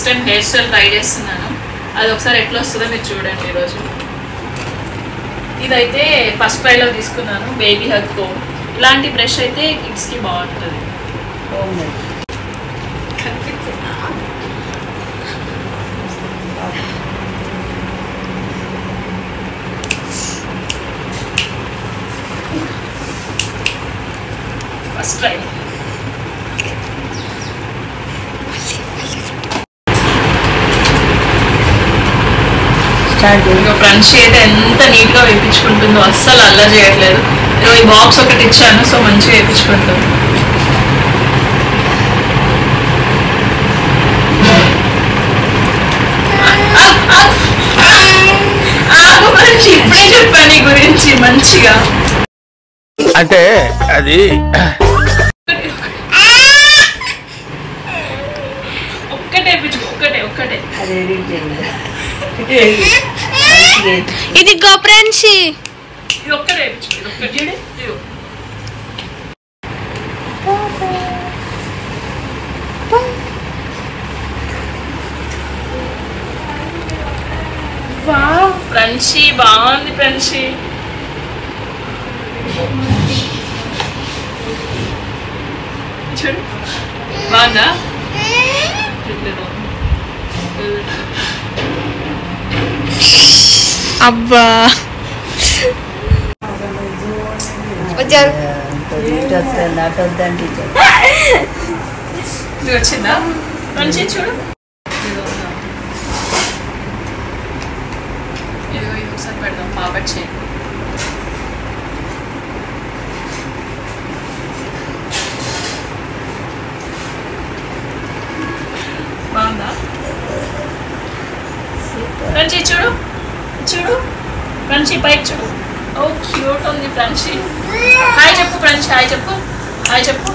First time hair style try చేస్తున్నాను. అది ఒకసారి ఎట్లా వస్తుందో మీరు చూడండి. ఈరోజు ఇదైతే ఫస్ట్ ట్రైలో తీసుకున్నాను, బేబీ హగ్ కోమ్. ఇలాంటి బ్రష్ అయితే కిడ్స్కి బాగుంటుంది. First try. ఫ్రెండ్స్ అయితే ఎంత నీట్గా వేయించుకుంటుందో, అస్సలు అల్లా చేయట్లేదు. ఈ బాక్స్ ఒకటి ఇచ్చాను, సో మంచిగా వేయించుకుంటుంది. ఇప్పుడే చెప్పాను నీ గురించి మంచిగా. అంటే అది ఒక్కటే ఒక్కటే ఒక్కటే ఇది గోప్రాన్షి. ఇది ఒక్కటే ఇది ఒక్కటి చూడు. వావ్ ఫ్రెండ్షి బాగుంది. ఫ్రెండ్షి చూడు బాగుందా? అబ్బా ఇది వచ్చిందా? ఫ్రెండ్షి చూడు. ఇది ఒకసారి పెడదాం. పాపట్ చేయండి. బాగుందా? ఫ్రెండ్షి చూడు చూడు. ఫ్రెండ్షి పైకి చూడు. ఓ క్యూట్ ఉంది ఫ్రెండ్షి. హాయ్ చెప్పు ఫ్రెండ్షి. హాయ్ చెప్పు. హాయ్ చెప్పు.